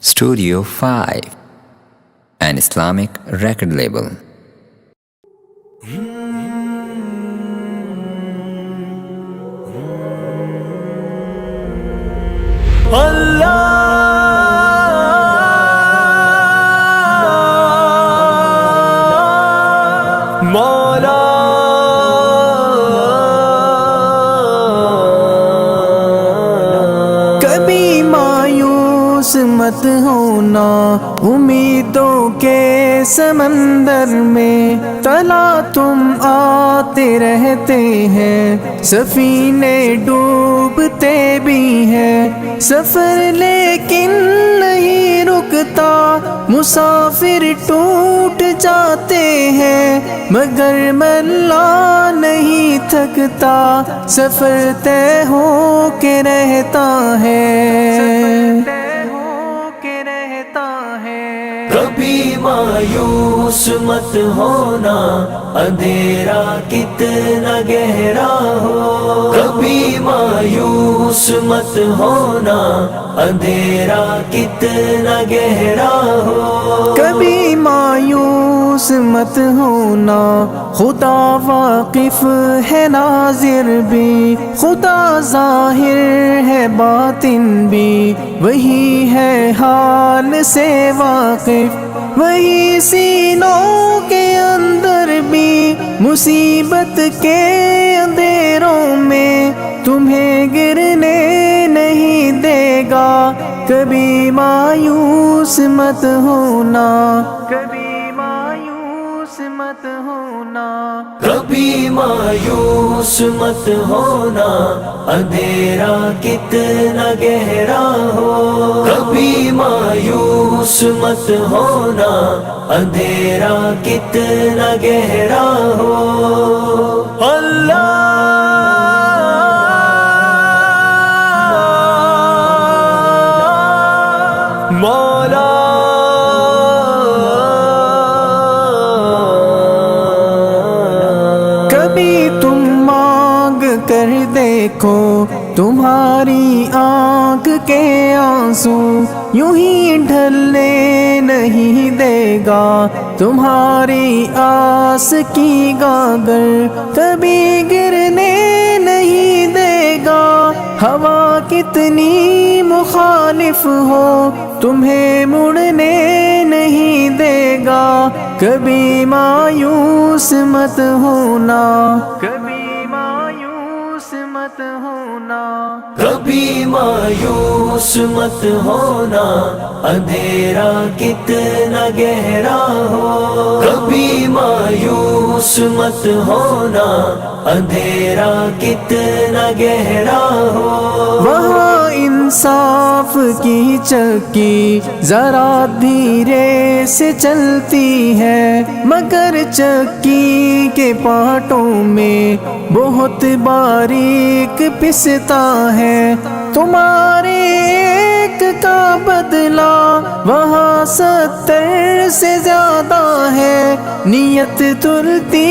Studio 5, an Islamic record label. کبھی مایوس مت ہونا امیدوں کے سمندر میں، تلا تم آتے رہتے ہیں، سفینے ڈوبتے بھی ہیں، سفر لیکن نہیں رکتا، مسافر ٹوٹ جاتے ہیں، مگر ملا نہیں تھکتا، سفر طے ہو کے رہتا ہے۔ کبھی مایوس مت ہونا، اندھیرا کتنا گہرا ہو، کبھی مایوس مت ہونا، اندھیرا کتنا گہرا ہو، کبھی مایوس مت ہونا، خدا واقف ہے ناظر بھی، خدا ظاہر ہے باطن بھی، وہی ہے حال سے واقف، وہی سینوں کے اندر بھی، مصیبت کے اندھیروں میں تمہیں گرنے نہیں دے گا، کبھی مایوس مت ہونا، کبھی مایوس مت ہونا، کبھی مایوس مت ہونا، اندھیرا کتنا گہرا ہو، کبھی مایوس مت ہونا، اندھیرا کتنا گہرا ہو، اللہ مولا کبھی تم مانگ کر دیکھو، تمہاری آنکھ کے آنسو یوں ہی ڈھلنے نہیں دے گا، تمہاری آس کی گاگر کبھی گرنے نہیں دے گا، ہوا کتنی مخالف ہو تمہیں مڑنے نہیں دے گا، کبھی مایوس مت ہونا، کبھی مایوس مت ہونا، کبھی مایوس مت ہونا، اندھیرا کتنا گہرا ہو، کبھی مایوس مت ہونا، اندھیرا کتنا گہرا ہو، وہاں انصاف کی چکی ذرا دھیرے سے چلتی ہے، مگر چکی کے پارٹوں میں بہت باریک پستا ہے، تمہارے ایک کا بدلہ وہاں 70 سے زیادہ ہے، نیت تلتی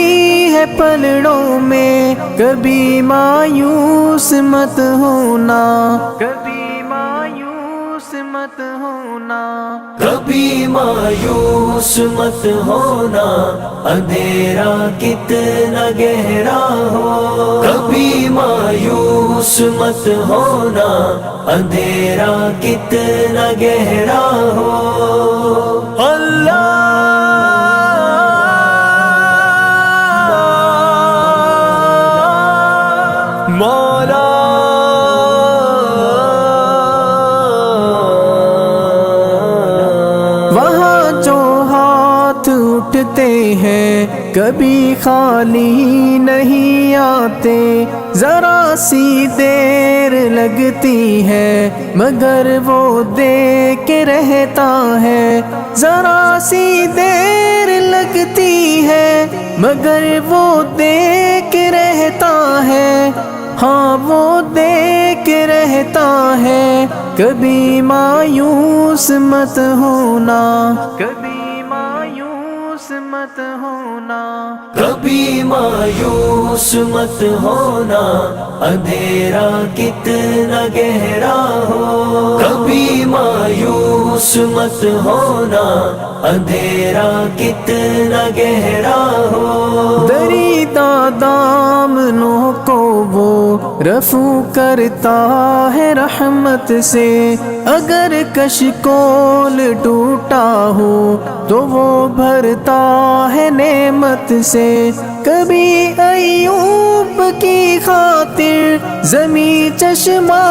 ہے پلڑوں میں، کبھی مایوس مت ہونا، کبھی مایوس مت ہونا، کبھی مایوس مت ہونا، اندھیرا کتنا گہرا ہو، کبھی مایوس مت ہونا، اندھیرا کتنا گہرا ہو، اللہ مولا وہاں جو ہاتھ اٹھتے ہیں کبھی خالی نہیں آتے، ذرا سی دیر لگتی ہے مگر وہ دے کے رہتا ہے، ذرا سی دیر لگتی ہے مگر وہ دے کے رہتا ہے، ہاں وہ دے کے رہتا ہے، کبھی مایوس مت ہونا، کبھی مایوس مت ہونا، کبھی مایوس مت ہونا، اندھیرا کتنا گہرا ہو، کبھی مایوس مایوس مت ہونا، اندھیرا کتنا گہرا ہو، دریدہ دامنوں کو وہ رفو کرتا ہے رحمت سے، اگر کشکول ٹوٹا ہو تو وہ بھرتا ہے نعمت سے، کبھی ایوب کی خاطر زمین چشمہ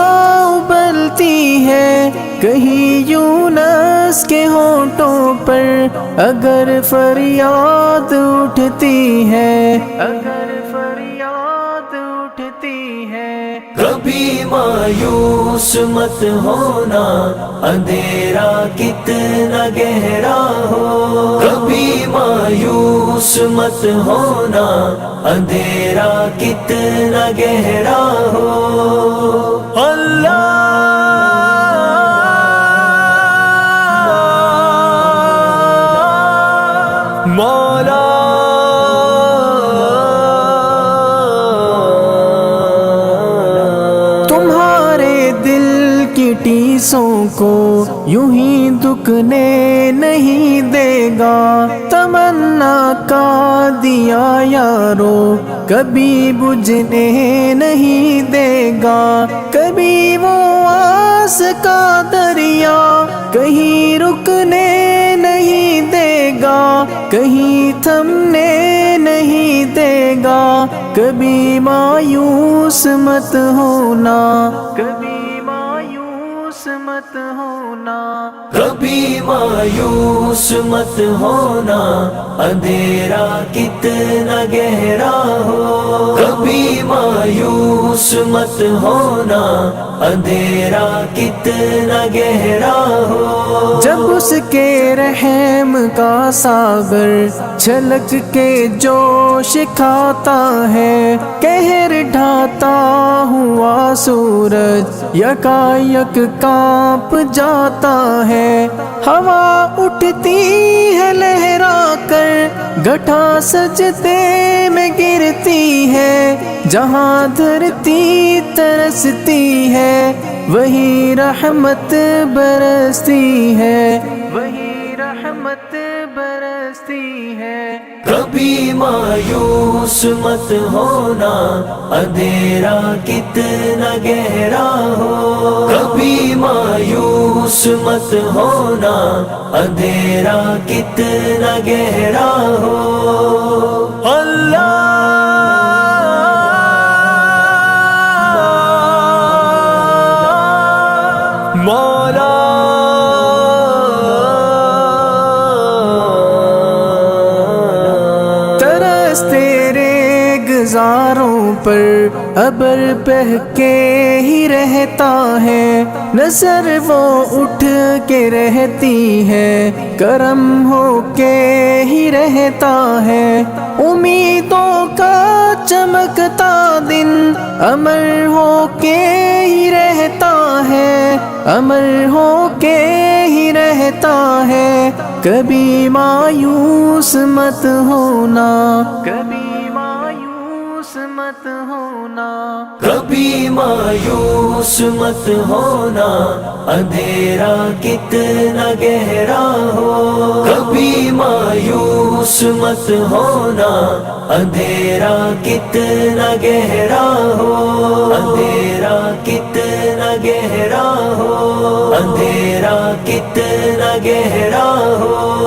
ابلتی ہے، کہیں یونس کے ہونٹوں پر اگر فریاد اٹھتی ہے، اگر فریاد اٹھتی ہے۔ کبھی مایوس مت ہونا، اندھیرا کتنا گہرا ہو، کبھی مایوس مت ہونا، اندھیرا کتنا گہرا ہو، اللہ مولا تمہارے دل کی ٹیسوں کو یوں ہی دکنے نہیں دے گا، تمنا کا دیا یارو کبھی بجھنے نہیں دے گا، کبھی وہ آس کا دریا کہیں رکنے نہیں دے گا، کہیں تھمنے نہیں دے گا، کبھی مایوس مت ہونا، کبھی مایوس مت ہونا، کبھی مایوس مت ہونا، اندھیرا کتنا گہرا ہو، کبھی مایوس مت ہونا، اندھیرا کتنا گہرا ہو، جب اس کے رحم کا ساغر چھلک کے جوش کھاتا ہے، قہر ڈھاتا ہوا سورج یکایک کانپ جاتا ہے، ہوا اٹھتی ہے لہرا کر گھٹا سجدے میں گرتی ہے، جہاں دھرتی ترستی ہے وہی رحمت برستی ہے، وہی رحمت برستی ہے۔ کبھی مایوس مت ہونا، اندھیرا کتنا گہرا ہو، کبھی مایوس مت ہونا، اندھیرا کتنا گہرا ہو، اللہ مولا ترس تیرے گزاروں پر ابر بہہ کے ہی رہتا ہے، نظر وہ اٹھ کے رہتی ہے، کرم ہو کے ہی رہتا ہے، امیدوں کا چمکتا دن امر ہو کے ہی رہتا ہے، امر ہو کے ہی رہتا ہے، کبھی مایوس مت ہونا، کبھی مایوس مت ہونا، کبھی مایوس مت ہونا، اندھیرا کتنا گہرا ہو، کبھی مایوس مت ہونا، اندھیرا کتنا گہرا ہو، اندھیرا کتنا گہرا ہو، اندھیرا کتنا گہرا ہو۔